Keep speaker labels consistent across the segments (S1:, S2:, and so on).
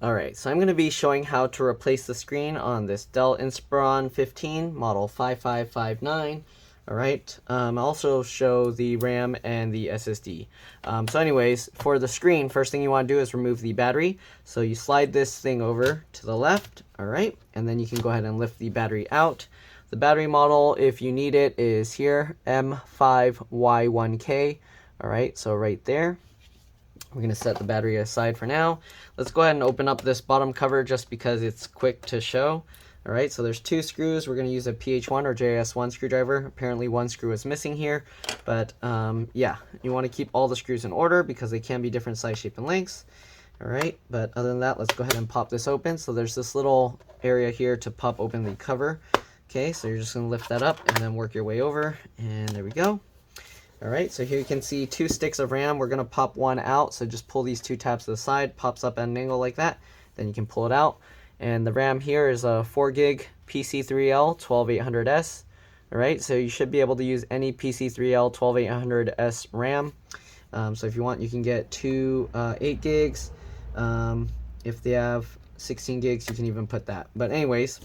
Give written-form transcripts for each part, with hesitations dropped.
S1: Alright, so I'm going to be showing how to replace the screen on this Dell Inspiron 15 model 5559. Alright, I'll also show the RAM and the SSD. So anyways, for the screen, first thing you want to do is remove the battery. So you slide this thing over to the left, alright, and then you can go ahead and lift the battery out. The battery model, if you need it, is here, M5Y1K. Alright, so right there. We're going to set the battery aside for now. Let's go ahead and open up this bottom cover just because it's quick to show. Alright, so there's two screws. We're going to use a PH1 or JS1 screwdriver. Apparently one screw is missing here, but yeah, you want to keep all the screws in order because they can be different size, shape, and lengths. Alright, but other than that, let's go ahead and pop this open. So there's this little area here to pop open the cover. Okay, so you're just going to lift that up and then work your way over, and there we go. Alright, so here you can see two sticks of RAM. We're going to pop one out, so just pull these two tabs to the side, pops up at an angle like that, then you can pull it out. And the RAM here is a 4 gig PC3L 12800S. Alright, so you should be able to use any PC3L 12800S RAM. So if you want, you can get two 8 gigs. If they have 16 gigs, you can even put that. But anyways,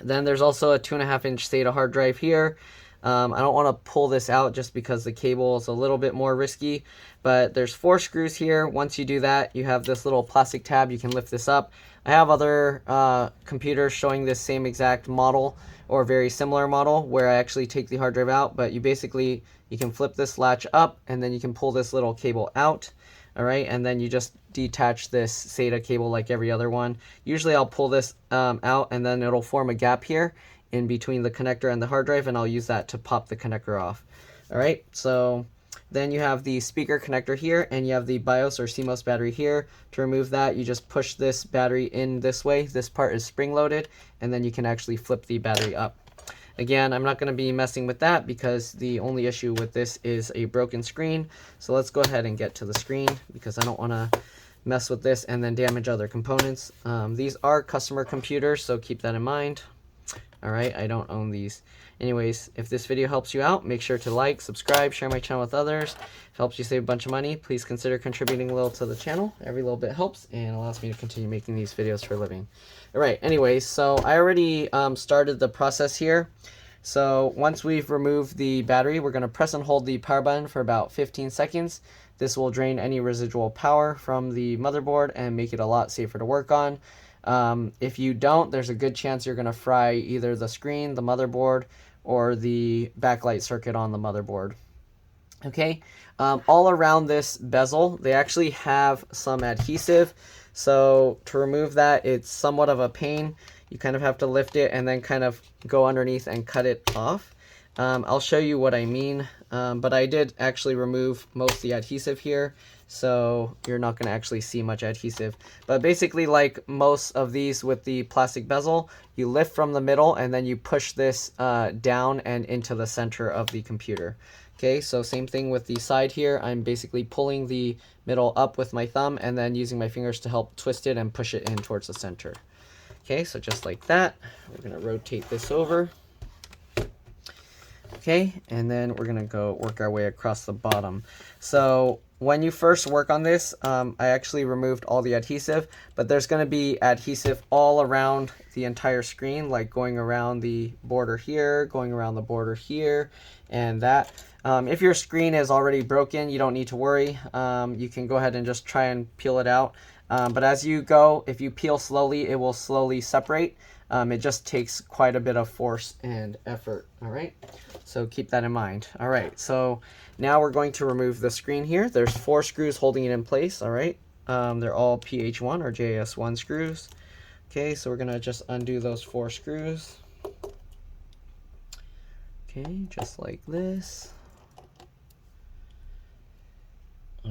S1: then there's also a 2.5-inch SATA hard drive here. I don't want to pull this out just because the cable is a little bit more risky, but there's 4 screws here. Once you do that, you have this little plastic tab. You can lift this up. I have other computers showing this same exact model or very similar model where I actually take the hard drive out, but you can flip this latch up and then you can pull this little cable out. All right, and then you just detach this SATA cable like every other one. Usually I'll pull this out and then it'll form a gap here in between the connector and the hard drive, and I'll use that to pop the connector off. Alright, so then you have the speaker connector here, and you have the BIOS or Cmos battery here. To remove that, you just push this battery in this way. This part is spring-loaded, and then you can actually flip the battery up. Again, I'm not going to be messing with that because the only issue with this is a broken screen. So let's go ahead and get to the screen because I don't want to mess with this and then damage other components. These are customer computers, so keep that in mind. Alright, I don't own these. Anyways, if this video helps you out, make sure to like, subscribe, share my channel with others. If it helps you save a bunch of money, please consider contributing a little to the channel. Every little bit helps and allows me to continue making these videos for a living. Alright, anyways, so I already started the process here. So once we've removed the battery, we're going to press and hold the power button for about 15 seconds. This will drain any residual power from the motherboard and make it a lot safer to work on. If you don't, there's a good chance you're going to fry either the screen, the motherboard, or the backlight circuit on the motherboard. Okay, all around this bezel, they actually have some adhesive. So to remove that, it's somewhat of a pain. You kind of have to lift it and then kind of go underneath and cut it off. I'll show you what I mean, but I did actually remove most of the adhesive here, so you're not going to actually see much adhesive. But basically, like most of these with the plastic bezel, you lift from the middle and then you push this down and into the center of the computer. Okay, so same thing with the side here. I'm basically pulling the middle up with my thumb and then using my fingers to help twist it and push it in towards the center. Okay, so just like that, we're going to rotate this over. Okay, and then we're going to go work our way across the bottom. So when you first work on this, I actually removed all the adhesive, but there's going to be adhesive all around the entire screen, like going around the border here, going around the border here, and that. If your screen is already broken, you don't need to worry. You can go ahead and just try and peel it out. But as you go, if you peel slowly, it will slowly separate. It just takes quite a bit of force and effort. All right, so keep that in mind. All right, so now we're going to remove the screen here. There's 4 screws holding it in place. All right, they're all PH1 or JS1 screws. Okay, so we're gonna just undo those 4 screws. Okay, just like this.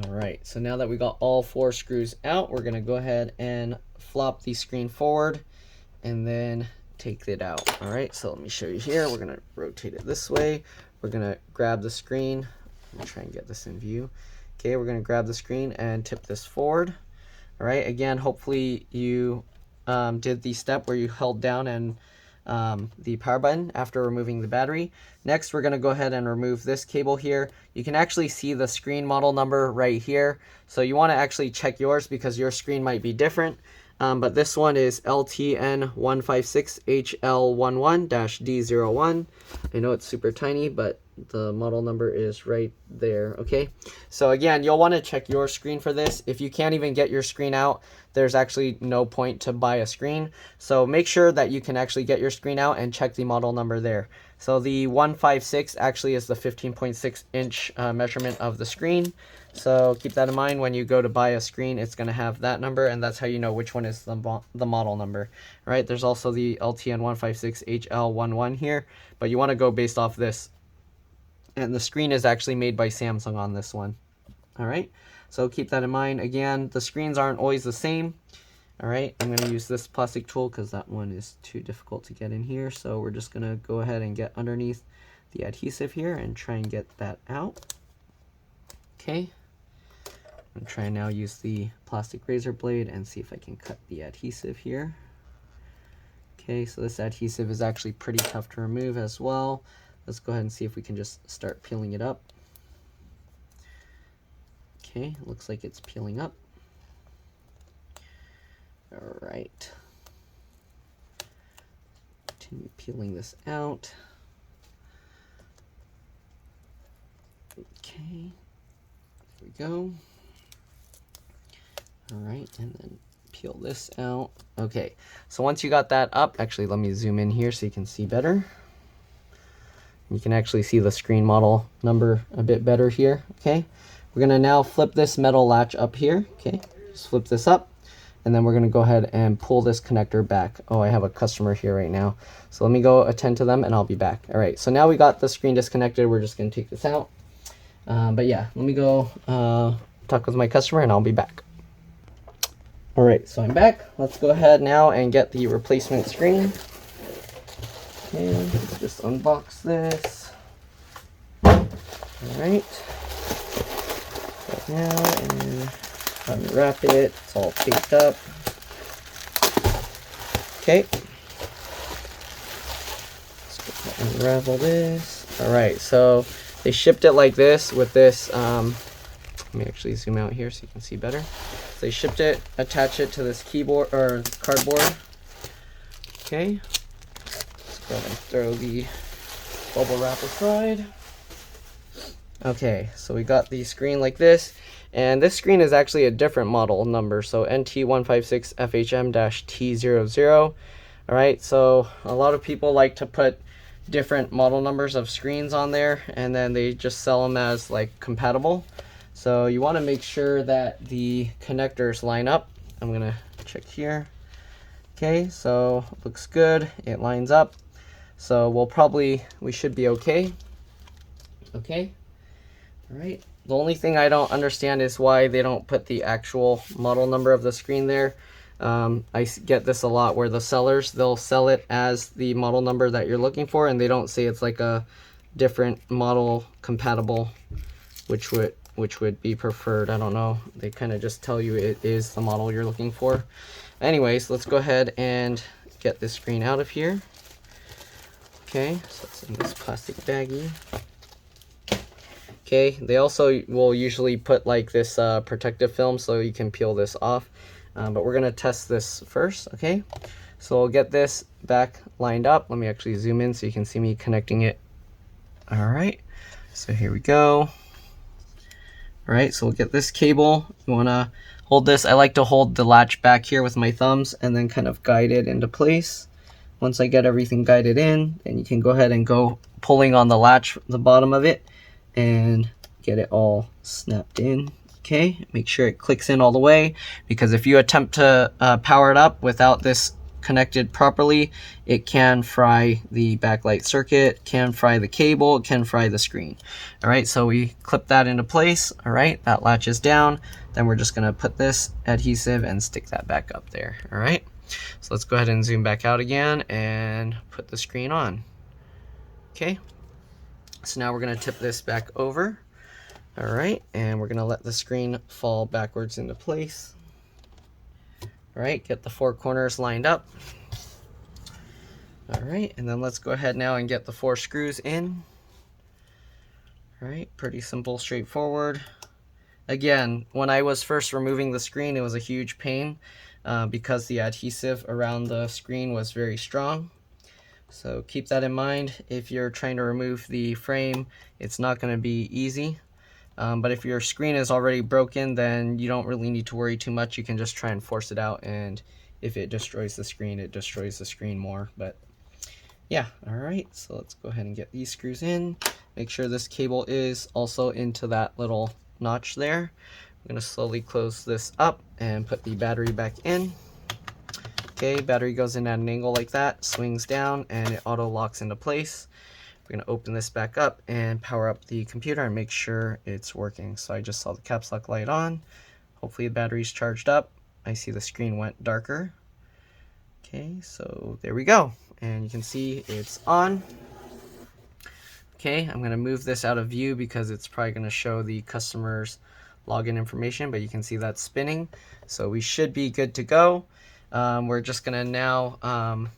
S1: Alright, so now that we got all 4 screws out, we're going to go ahead and flop the screen forward and then take it out. Alright, so let me show you here. We're going to rotate it this way. We're going to grab the screen. Let me try and get this in view. Okay, we're going to grab the screen and tip this forward. Alright, again, hopefully you did the step where you held down and the power button after removing the battery. Next, we're going to go ahead and remove this cable here. You can actually see the screen model number right here. So you want to actually check yours because your screen might be different. but this one is LTN156HL11-D01. I know it's super tiny, but the model number is right there, okay? So again, you'll want to check your screen for this. If you can't even get your screen out, there's actually no point to buy a screen. So make sure that you can actually get your screen out and check the model number there. So the 156 actually is the 15.6 inch measurement of the screen. So keep that in mind when you go to buy a screen. It's going to have that number, and that's how you know which one is the model number. All right, there's also the LTN156HL11 here, but you want to go based off this. And the screen is actually made by Samsung on this one. All right, so keep that in mind. Again, the screens aren't always the same. All right, I'm going to use this plastic tool because that one is too difficult to get in here. So we're just going to go ahead and get underneath the adhesive here and try and get that out. Okay, I'm going to try and now use the plastic razor blade and see if I can cut the adhesive here. Okay, so this adhesive is actually pretty tough to remove as well. Let's go ahead and see if we can just start peeling it up. Okay, looks like it's peeling up. All right. Continue peeling this out. Okay, there we go. All right, and then peel this out. Okay, so once you got that up, actually let me zoom in here so you can see better. You can actually see the screen model number a bit better here. Okay, we're gonna now flip this metal latch up here. Okay, just flip this up, and then we're gonna go ahead and pull this connector back. Oh, I have a customer here right now, so let me go attend to them and I'll be back. All right, so now we got the screen disconnected. We're just gonna take this out. But yeah, let me go talk with my customer and I'll be back. All right, so I'm back. Let's go ahead now and get the replacement screen. Okay, let's just unbox this. All right. Right now, and unwrap it. It's all taped up. Okay. Let's go ahead and unravel this. All right, so they shipped it like this with this. Let me actually zoom out here so you can see better. So they shipped it, attach it to this keyboard or cardboard. Okay. Go ahead and throw the bubble wrap aside. Okay, so we got the screen like this, and this screen is actually a different model number, so NT156FHM-T00. All right, so a lot of people like to put different model numbers of screens on there, and then they just sell them as like compatible. So you want to make sure that the connectors line up. I'm gonna check here. Okay, so looks good. It lines up. So we should be okay. Okay, all right. The only thing I don't understand is why they don't put the actual model number of the screen there. I get this a lot where the sellers, they'll sell it as the model number that you're looking for, and they don't say it's like a different model compatible, which would be preferred. I don't know. They kind of just tell you it is the model you're looking for. Anyways, let's go ahead and get this screen out of here. Okay, so it's in this plastic baggie. Okay, they also will usually put like this protective film so you can peel this off. But we're gonna test this first, okay? So we'll get this back lined up. Let me actually zoom in so you can see me connecting it. All right, so here we go. All right, so we'll get this cable. You wanna hold this. I like to hold the latch back here with my thumbs and then kind of guide it into place. Once I get everything guided in, then you can go ahead and go pulling on the latch, the bottom of it, and get it all snapped in. Okay, make sure it clicks in all the way, because if you attempt to power it up without this connected properly, it can fry the backlight circuit, can fry the cable, it can fry the screen. All right, so we clip that into place. All right, that latch is down. Then we're just gonna put this adhesive and stick that back up there. All right, so let's go ahead and zoom back out again and put the screen on. Okay, so now we're gonna tip this back over. All right, and we're gonna let the screen fall backwards into place. All right, get the four corners lined up. All right, and then let's go ahead now and get the 4 screws in. All right, pretty simple, straightforward. Again, when I was first removing the screen, it was a huge pain, because the adhesive around the screen was very strong. So keep that in mind. If you're trying to remove the frame, it's not going to be easy. But if your screen is already broken, then you don't really need to worry too much. You can just try and force it out, and if it destroys the screen, it destroys the screen more. But yeah, alright, so let's go ahead and get these screws in. Make sure this cable is also into that little notch there. I'm going to slowly close this up and put the battery back in. Okay, battery goes in at an angle like that, swings down, and it auto locks into place. We're going to open this back up and power up the computer and make sure it's working. So I just saw the caps lock light on. Hopefully the battery's charged up. I see the screen went darker. Okay, so there we go. And you can see it's on. Okay, I'm going to move this out of view because it's probably going to show the customer's login information, but you can see that's spinning. So we should be good to go. We're just going to now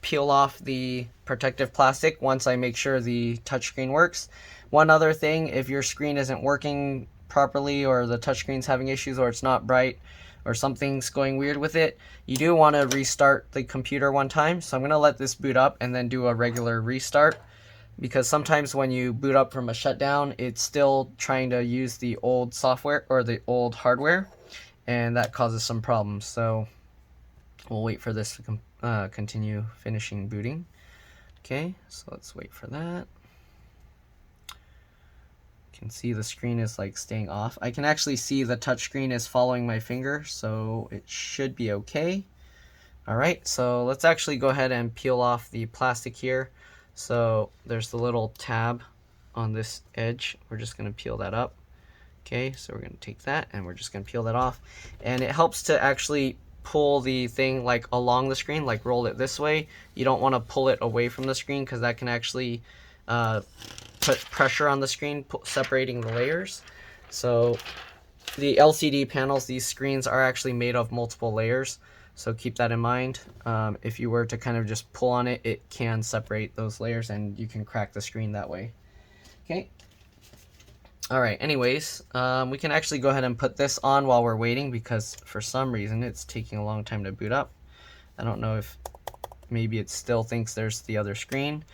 S1: peel off the protective plastic once I make sure the touchscreen works. One other thing, if your screen isn't working properly or the touchscreen's having issues or it's not bright or something's going weird with it, you do want to restart the computer one time. So I'm going to let this boot up and then do a regular restart, because sometimes when you boot up from a shutdown, it's still trying to use the old software or the old hardware, and that causes some problems. So we'll wait for this to continue finishing booting. Okay, so let's wait for that. You can see the screen is like staying off. I can actually see the touchscreen is following my finger, so it should be okay. Alright, so let's actually go ahead and peel off the plastic here. So there's the little tab on this edge. We're just going to peel that up. Okay, so we're going to take that and we're just going to peel that off. And it helps to actually pull the thing like along the screen, like roll it this way. You don't want to pull it away from the screen because that can actually put pressure on the screen, separating the layers. So the LCD panels, these screens are actually made of multiple layers. So keep that in mind. If you were to kind of just pull on it, it can separate those layers and you can crack the screen that way. Okay. Alright, anyways, we can actually go ahead and put this on while we're waiting because for some reason it's taking a long time to boot up. I don't know if maybe it still thinks there's the other screen.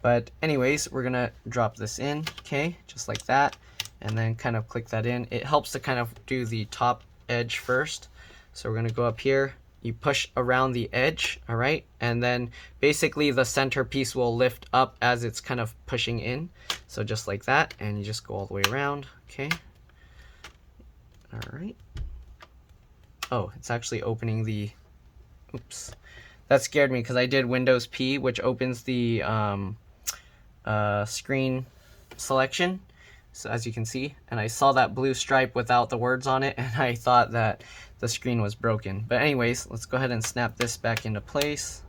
S1: But anyways, we're going to drop this in, okay, just like that, and then kind of click that in. It helps to kind of do the top edge first. So we're going to go up here. You push around the edge, all right, and then basically the center piece will lift up as it's kind of pushing in. So just like that, and you just go all the way around, okay. All right. Oh, it's actually opening the, oops. That scared me because I did Windows P, which opens the screen selection. So as you can see, and I saw that blue stripe without the words on it, and I thought that the screen was broken. But anyways, let's go ahead and snap this back into place.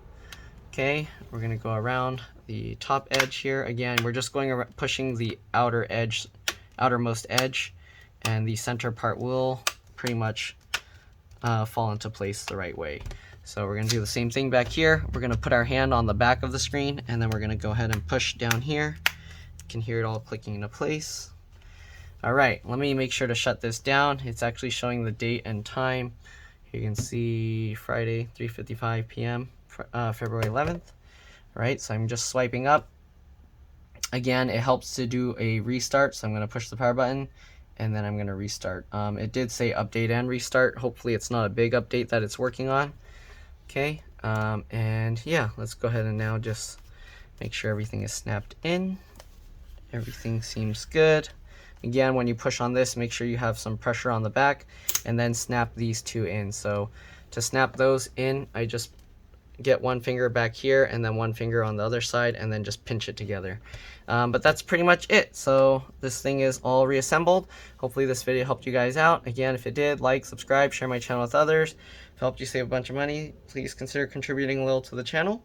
S1: Okay, we're going to go around the top edge here. Again, we're just going around, pushing the outer edge, outermost edge, and the center part will pretty much fall into place the right way. So we're going to do the same thing back here. We're going to put our hand on the back of the screen, and then we're going to go ahead and push down here. You can hear it all clicking into place. Alright, let me make sure to shut this down. It's actually showing the date and time. You can see Friday, 3:55 p.m., February 11th. Alright, so I'm just swiping up. Again, it helps to do a restart, so I'm going to push the power button, and then I'm going to restart. It did say update and restart. Hopefully it's not a big update that it's working on. Okay, and yeah, let's go ahead and now just make sure everything is snapped in. Everything seems good. Again, when you push on this, make sure you have some pressure on the back, and then snap these two in. So to snap those in, I just get one finger back here and then one finger on the other side, and then just pinch it together. But that's pretty much it. So this thing is all reassembled. Hopefully this video helped you guys out. Again, if it did, like, subscribe, share my channel with others. If it helped you save a bunch of money, please consider contributing a little to the channel.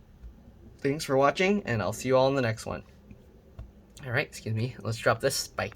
S1: Thanks for watching, and I'll see you all in the next one. Alright, excuse me. Let's drop this. Bye.